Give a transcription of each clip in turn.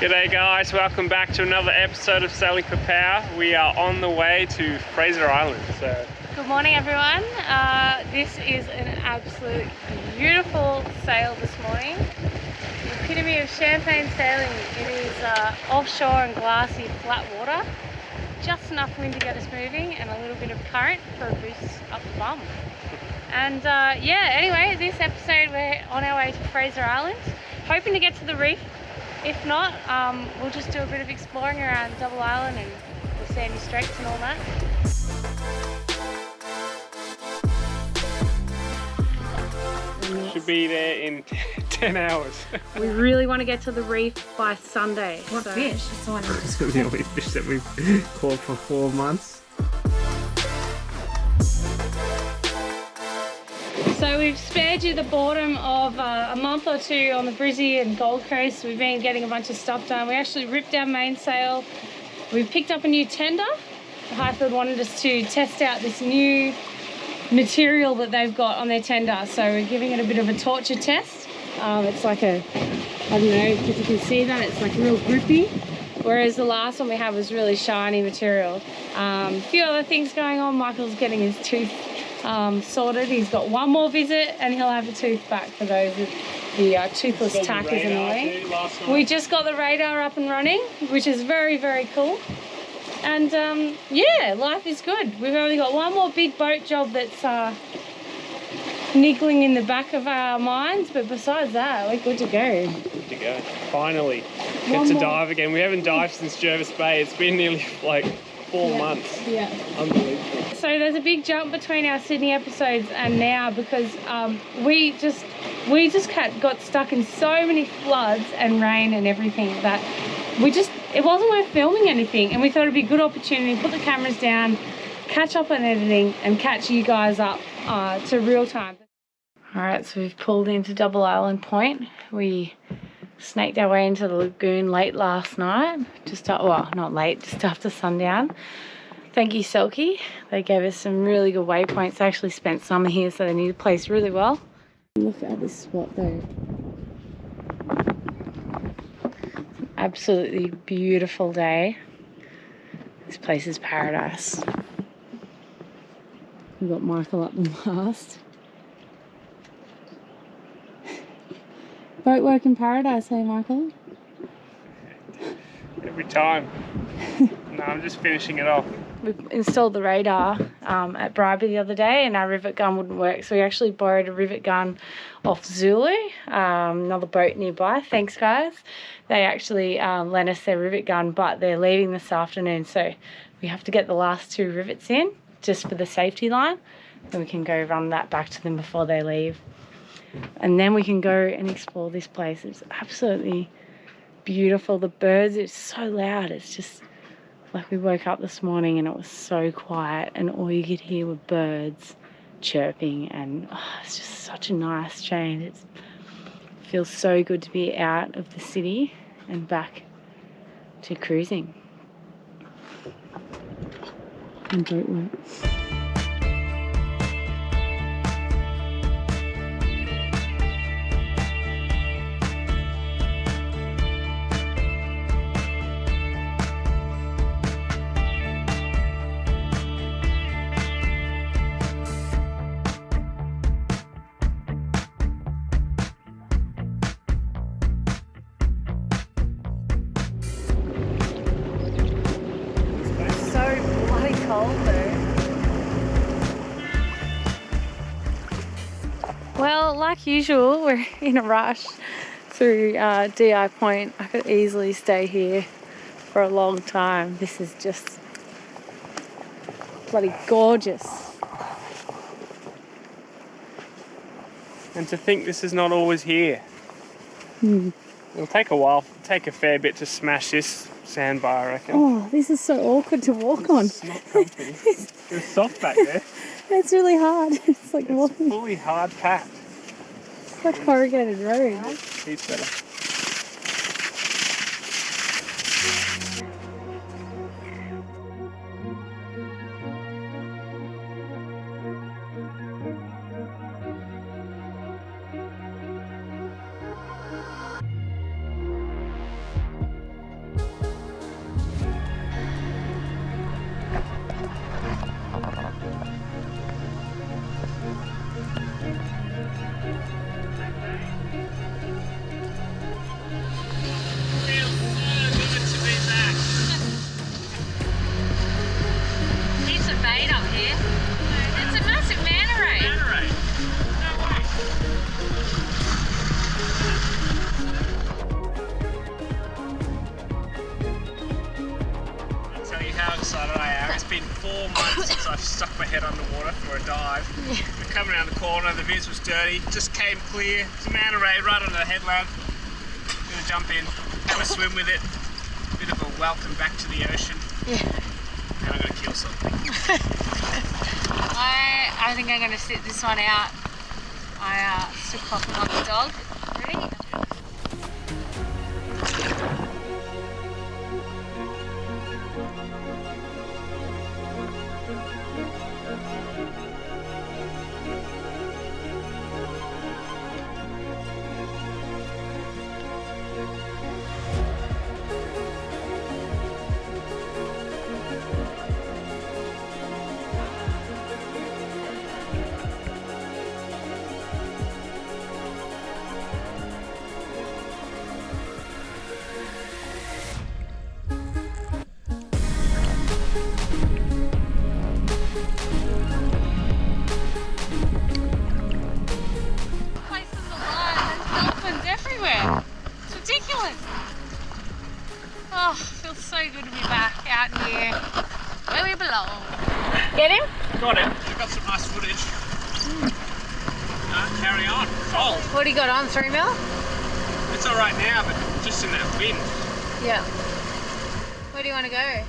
G'day guys, welcome back to another episode of Sailing Popao. We are on the way to Fraser Island. Good morning everyone. This is an absolute beautiful sail this morning. The epitome of champagne sailing. It is offshore and glassy flat water. Just enough wind to get us moving and a little bit of current for a boost up the bum. And yeah, anyway, this episode we're on our way to Fraser Island. Hoping to get to the reef. If not, we'll just do a bit of exploring around Double Island and the sandy straits and all that. Should be there in 10 hours. We really want to get to the reef by Sunday. What fish? It's the only fish that we've caught for 4 months. So we've spared you the boredom of a month or two on the Brizzy and Gold Coast. We've been getting a bunch of stuff done. We actually ripped our mainsail. We picked up a new tender. Highfield wanted us to test out this new material that they've got on their tender. So we're giving it a bit of a torture test. It's like I don't know if you can see that, it's like real grippy. Whereas the last one we had was really shiny material. A few other things going on. Michael's getting his tooth sorted. He's got one more visit and he'll have a tooth back for those with the toothless tack is annoying. We just got the radar up and running, which is very, very cool. And yeah, life is good. We've only got one more big boat job that's niggling in the back of our minds, but besides that, we're good to go. Good to go. Finally, get to dive again. We haven't dived since Jervis Bay. It's been nearly like 4 months. Yeah. Unbelievable. So there's a big jump between our Sydney episodes and now because we just got stuck in so many floods and rain and everything that it wasn't worth filming anything, and we thought it'd be a good opportunity to put the cameras down, catch up on editing and catch you guys up to real time. Alright, so we've pulled into Double Island Point. We snaked our way into the lagoon late last night, well, not late, just after sundown. Thank you, Selkie. They gave us some really good waypoints. They actually spent summer here, so they knew the place really well. Look at this spot though. It's an absolutely beautiful day. This place is paradise. We've got Michael up the mast. Boat work in paradise, hey Michael? Every time. No, I'm just finishing it off. We installed the radar at Bribie the other day and our rivet gun wouldn't work, so we actually borrowed a rivet gun off Zulu, another boat nearby. Thanks guys. They actually lent us their rivet gun, but they're leaving this afternoon, so we have to get the last 2 rivets in just for the safety line, then we can go run that back to them before they leave. And then we can go and explore this place. It's absolutely beautiful. The birds are so loud. It's just like we woke up this morning and it was so quiet and all you could hear were birds chirping, and it's just such a nice change. It feels so good to be out of the city and back to cruising and boat work. Well, like usual, we're in a rush through DI Point. I could easily stay here for a long time. This is just bloody gorgeous. And to think this is not always here. It'll take a while, take a fair bit to smash this sandbar, I reckon. Oh, this is so awkward to walk on. It's not comfy. It's soft back there. It's really hard. It's like walking. Fully hard packed. It's like corrugated road. He's better. excited I am. It's been 4 months since I've stuck my head underwater for a dive. Yeah. We're coming around the corner, the viz was dirty, just came clear. It's a manta ray right under the headland. Gonna jump in, have a swim with it. Bit of a welcome back to the ocean. Yeah. And I'm gonna kill something. I think I'm gonna sit this one out. I still coughing like a dog. Ready? Oh, feels so good to be back out here where we belong. Get him? Got him. We've got some nice footage. Carry on. Cold. What do you got on, 3 mil? It's alright now, but just in that wind. Yeah. Where do you want to go?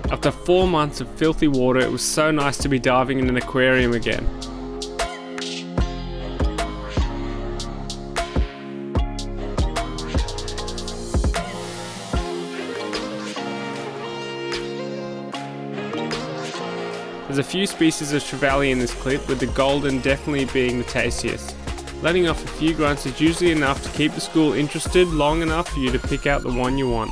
After 4 months of filthy water, it was so nice to be diving in an aquarium again. There's a few species of trevally in this clip, with the golden definitely being the tastiest. Letting off a few grunts is usually enough to keep the school interested long enough for you to pick out the one you want.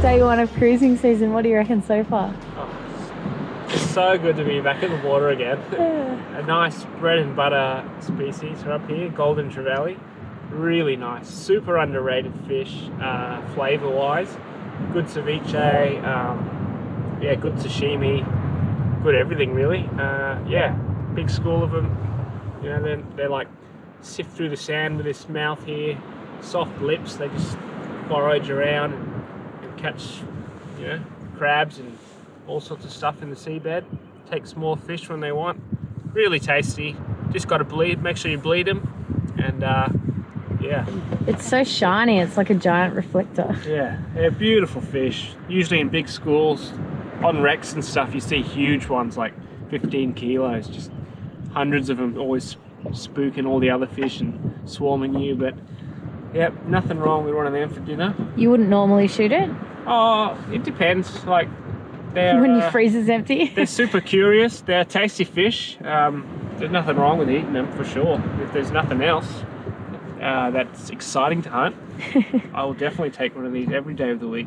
Day one of cruising season, what do you reckon so far? Oh, it's so good to be back in the water again. Yeah. A nice bread and butter species are up here, golden trevally. Really nice, super underrated fish, flavour wise. Good ceviche, yeah, good sashimi, good everything really. Yeah, big school of them. You know, they're like sift through the sand with this mouth here, soft lips. They just forage around and catch, you know, crabs and all sorts of stuff in the seabed. Take small fish when they want. Really tasty. Just got to bleed. Make sure you bleed them. And yeah. It's so shiny. It's like a giant reflector. Yeah, they're beautiful fish. Usually in big schools, on wrecks and stuff, you see huge ones like 15 kilos. Just hundreds of them, always spooking all the other fish and swarming you. But yeah, nothing wrong with one of them for dinner. You wouldn't normally shoot it? Oh, it depends. Like, they're when your freezer's empty? They're super curious. They're tasty fish. There's nothing wrong with eating them for sure. If there's nothing else that's exciting to hunt, I will definitely take one of these every day of the week.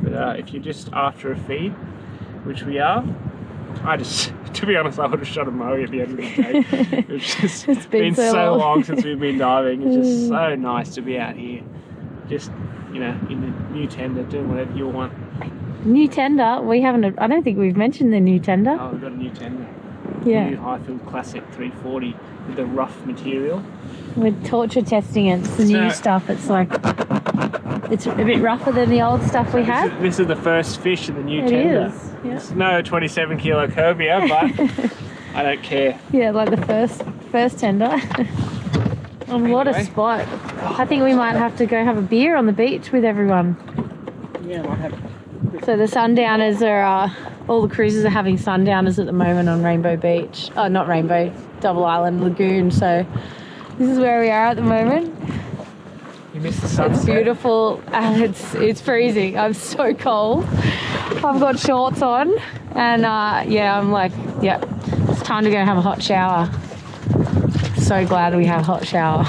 But if you're just after a feed, which we are, To be honest, I would have shot a moe at the end of the day. It's just It's been so so long since we've been diving. It's just so nice to be out here. Just, you know, in the new tender, doing whatever you want. New tender? We haven't, I don't think we've mentioned the new tender. Oh, we've got a new tender. Yeah. New Highfield Classic 340 with the rough material. We're torture testing it. It's the new stuff. It's like, it's a bit rougher than the old stuff we had. This is the first fish in the new It tender. is, yeah. It's no 27 kilo cobia, but I don't care. Yeah, like the first tender. And what a spot. I think we might have to go have a beer on the beach with everyone. Yeah, might have. So the sundowners are, all the cruises are having sundowners at the moment on Rainbow Beach. Oh, not Rainbow, Double Island Lagoon. So this is where we are at the moment. You missed the sunset. It's beautiful and it's freezing. I'm so cold. I've got shorts on and yeah, I'm like, yeah, it's time to go have a hot shower. So glad we have a hot shower.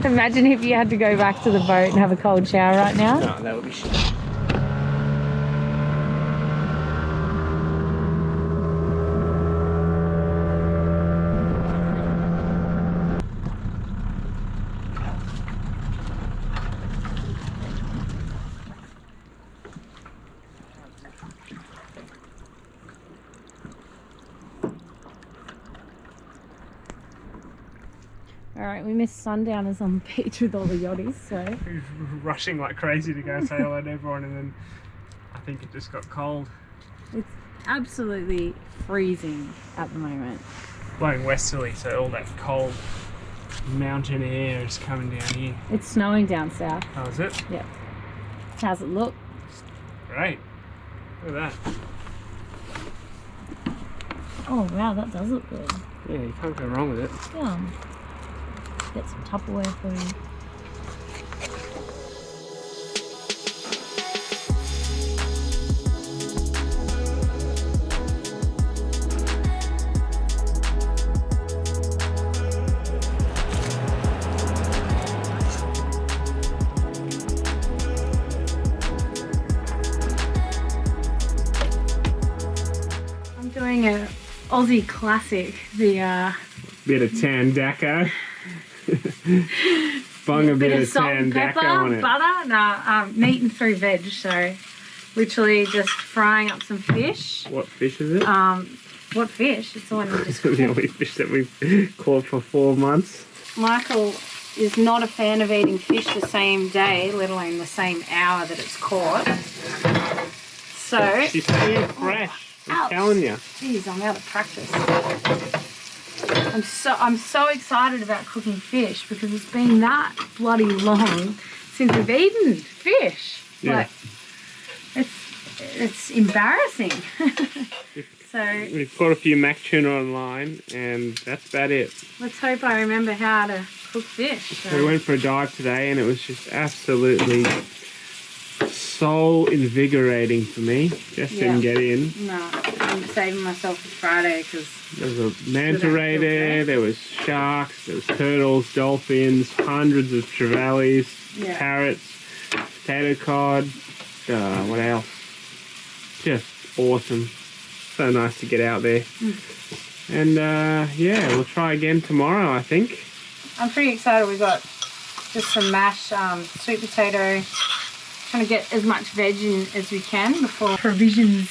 Imagine if you had to go back to the boat and have a cold shower right now. No, that would be shit. Alright, we missed sundowners on the beach with all the yachties, so. Rushing like crazy to go say hello to everyone, and then I think it just got cold. It's absolutely freezing at the moment. Blowing westerly, so all that cold mountain air is coming down here. It's snowing down south. Oh, is it? Yep. How's it look? Great. Look at that. Oh wow, that does look good. Yeah, you can't go wrong with it. Yeah. Get some Tupperware for you. I'm doing an Aussie classic, the Bit of Tandaka. Bung a bit of salt and Tandaka pepper, on it. butter, meat and through veg. So literally just frying up some fish. What fish is it? What fish? It's the one you just The only fish that we've caught for 4 months. Michael is not a fan of eating fish the same day, let alone the same hour that it's caught. So She's too fresh. I'm telling you. Jeez, I'm out of practice. I'm so excited about cooking fish because it's been that bloody long since we've eaten fish. Yeah. Like, it's embarrassing. So We've got a few mac tuna online, and that's about it. let's hope I remember how to cook fish. So. We went for a dive today, and it was just absolutely soul invigorating for me. Just didn't get in. No, I'm saving myself for Friday because There was a manta ray there, there was sharks, there was turtles, dolphins, hundreds of trevallies, parrots, potato cod, what else? Just awesome. So nice to get out there. And yeah, we'll try again tomorrow, I think. I'm pretty excited. We've got just some mashed sweet potato. Trying to get as much veg in as we can before provisions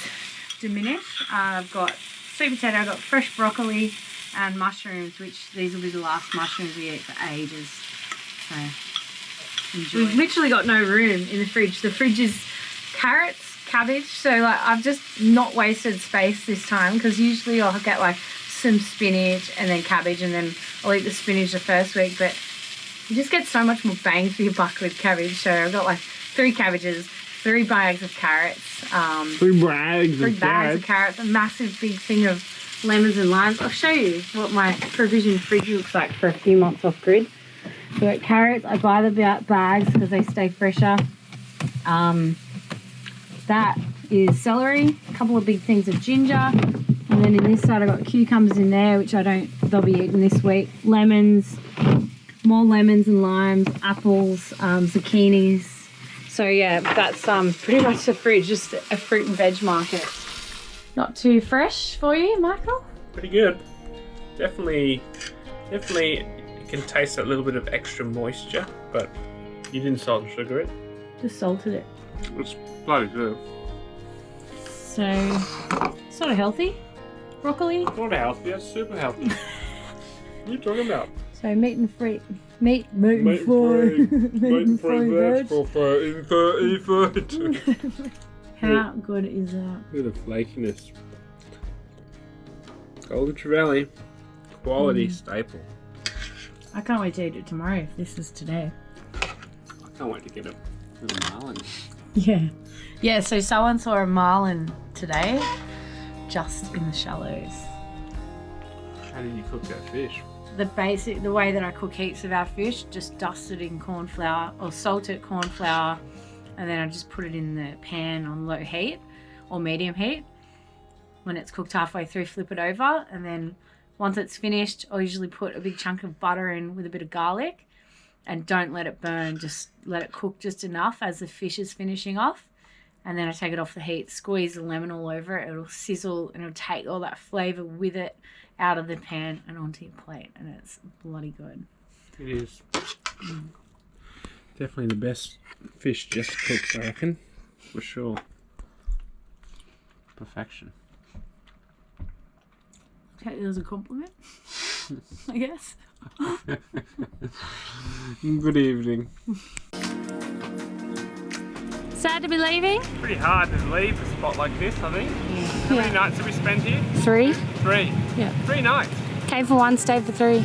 diminish. I've got sweet potato, I've got fresh broccoli and mushrooms, which these will be the last mushrooms we eat for ages. So enjoy. We've literally got no room in the fridge. The fridge is carrots, cabbage, so like I've just not wasted space this time because usually I'll get like some spinach and then cabbage and then I'll eat the spinach the first week, but you just get so much more bang for your buck with cabbage. So I've got like 3 cabbages, 3 bags of carrots, 3 bags of carrots, a massive big thing of lemons and limes. I'll show you what my provision fridge looks like for a few months off grid. So got carrots, I buy the bags because they stay fresher. That is celery, a couple of big things of ginger, and then in this side I've got cucumbers in there, which they'll be eating this week. Lemons, more lemons and limes, apples, zucchinis. So yeah, that's pretty much the fridge, just a fruit and veg market. Not too fresh for you, Michael? Pretty good. Definitely you can taste that little bit of extra moisture, but you didn't salt and sugar it. Just salted it. It's bloody good. So, sort of healthy. Broccoli. Not healthy, that's super healthy. What are you talking about? So meat and free veg. How good is that? Look at the flakiness. Golden Trevally, quality staple. I can't wait to eat it tomorrow if this is today. I can't wait to get a little marlin. Yeah. Yeah, so someone saw a marlin today, just in the shallows. How did you cook that fish? The way that I cook heaps of our fish, just dust it in corn flour or salt it corn flour, and then I just put it in the pan on low heat or medium heat. When it's cooked halfway through, flip it over, and then once it's finished, I'll usually put a big chunk of butter in with a bit of garlic, and don't let it burn, just let it cook just enough as the fish is finishing off. And then I take it off the heat, squeeze the lemon all over it, it'll sizzle and it'll take all that flavour with it out of the pan and onto your plate, and it's bloody good. It is. Definitely the best fish just cooked, I reckon, for sure. Perfection. Okay, that was a compliment, I guess. Good evening. Sad to be leaving? Pretty hard to leave a spot like this, I think. How many nights have we spent here? 3. 3. Yeah. 3 nights. Came for 1, stayed for 3.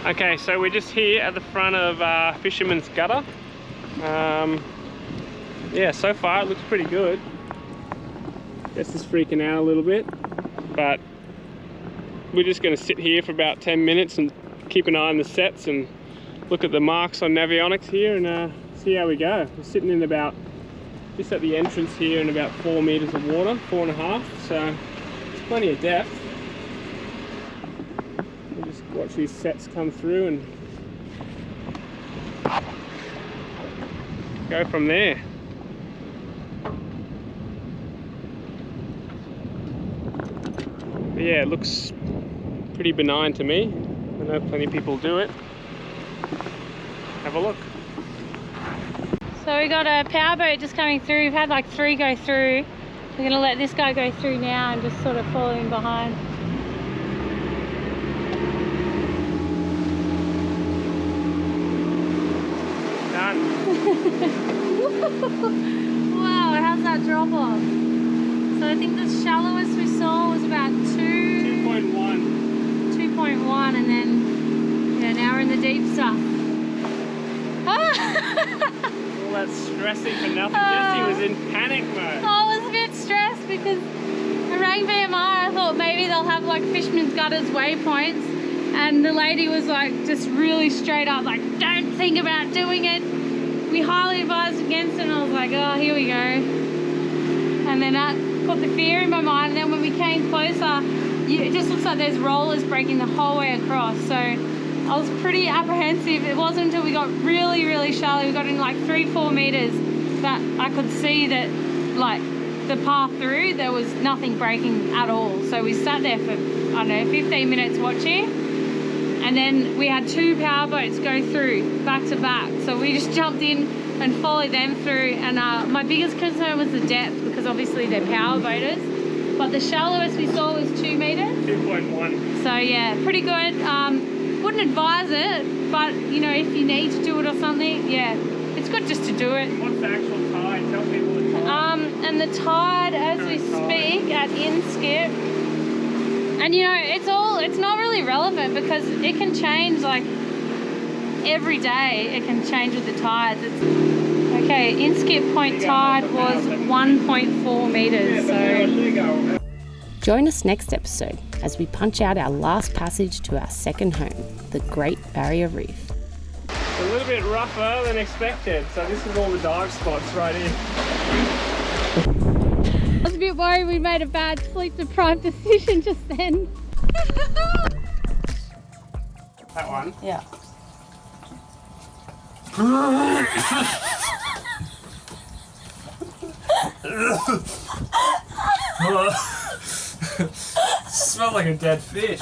Okay, so we're just here at the front of Fisherman's Gutter. Yeah, so far it looks pretty good. Guess it's freaking out a little bit, but we're just going to sit here for about 10 minutes and keep an eye on the sets and look at the marks on Navionics here and see how we go. We're sitting in about, just at the entrance here, in about 4 meters of water, 4.5, so it's plenty of depth. We'll just watch these sets come through and go from there. But yeah, it looks pretty benign to me. I know plenty of people do it. Have a look. So we got a power boat just coming through. We've had like 3 go through. We're going to let this guy go through now and just sort of follow him behind. Wow, how's that drop off? So I think the shallowest we saw was about 2.1 and then yeah, now we're in the deep stuff. All that stressing for nothing. Jessie was in panic mode. I was a bit stressed because I rang VMR. I thought maybe they'll have like Fisherman's Gutters waypoints, and the lady was like just really straight up like, don't think about doing it. We highly advised against it, and I was like, oh, here we go. And then that put the fear in my mind, and then when we came closer, it just looks like there's rollers breaking the whole way across. So I was pretty apprehensive. It wasn't until we got really, really shallow, we got in like 3-4 meters, that I could see that like the path through, there was nothing breaking at all. So we sat there for, I don't know, 15 minutes watching. And then we had 2 power boats go through back to back. So we just jumped in and follow them through. And my biggest concern was the depth, because obviously they're power boaters. But the shallowest we saw was 2 metres. 2.1. So yeah, pretty good. Wouldn't advise it, but you know, if you need to do it or something, yeah, it's good just to do it. What's the actual tide? Tell people the tide. And the tide as we speak at inskip, and you know, it's not really relevant because it can change like every day. It can change with the tides. Okay, inskip point tide was 1.4 metres. So join us next episode as we punch out our last passage to our second home, the Great Barrier Reef. It's a little bit rougher than expected, so this is all the dive spots right here. I was a bit worried we made a bad sleep-deprived decision just then. That one? Yeah. Smell like a dead fish.